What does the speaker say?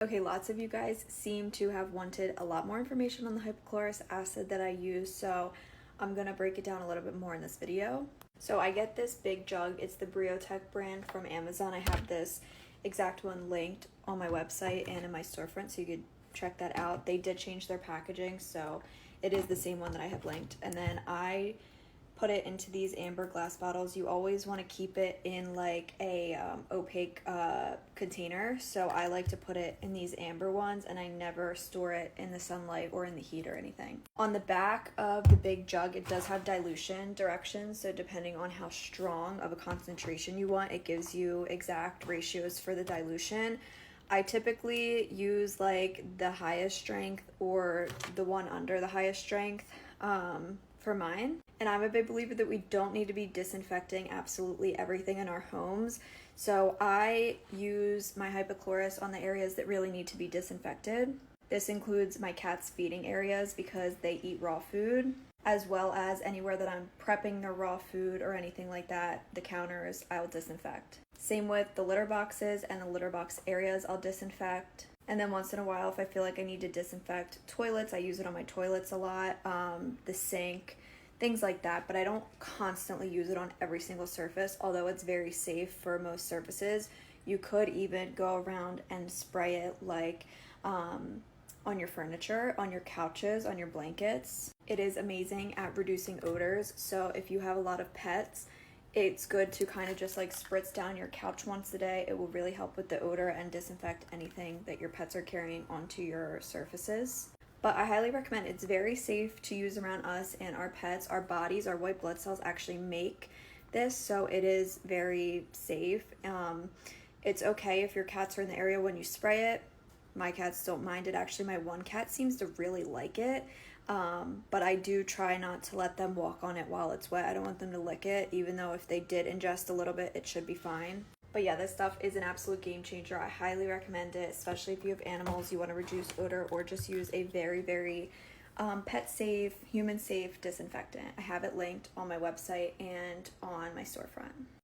Okay, lots of you guys seem to have wanted a lot more information on the hypochlorous acid that I use, so I'm gonna break it down a little bit more in this video. So I get this big jug. It's the Briotech brand from Amazon. I have this exact one linked on my website and in my storefront, so you could check that out. They did change their packaging, so it is the same one that I have linked. And then I put it into these amber glass bottles. You always want to keep it in like a opaque container, so I like to put it in these amber ones, and I never store it in the sunlight or in the heat or anything. On the back of the big jug, it does have dilution directions, so depending on how strong of a concentration you want, it gives you exact ratios for the dilution. I typically use like the highest strength or the one under the highest strength for mine. And I'm a big believer that we don't need to be disinfecting absolutely everything in our homes. So I use my hypochlorous on the areas that really need to be disinfected. This includes my cat's feeding areas because they eat raw food, as well as anywhere that I'm prepping their raw food or anything like that, the counters, I'll disinfect. Same with the litter boxes and the litter box areas, I'll disinfect. And then once in a while, if I feel like I need to disinfect toilets, I use it on my toilets a lot, the sink, things like that. But I don't constantly use it on every single surface, although it's very safe for most surfaces. You could even go around and spray it like on your furniture, on your couches, on your blankets. It is amazing at reducing odors. So if you have a lot of pets, it's good to kind of just like spritz down your couch once a day. It will really help with the odor and disinfect anything that your pets are carrying onto your surfaces. But I highly recommend. It's very safe to use around us and our pets. Our bodies, our white blood cells actually make this, so it is very safe. It's okay if your cats are in the area when you spray it. My cats don't mind it. Actually, my one cat seems to really like it. But I do try not to let them walk on it while it's wet. I don't want them to lick it, even though if they did ingest a little bit, it should be fine. But yeah, this stuff is an absolute game changer. I highly recommend it, especially if you have animals, you want to reduce odor, or just use a very, very pet safe, human safe disinfectant. I have it linked on my website and on my storefront.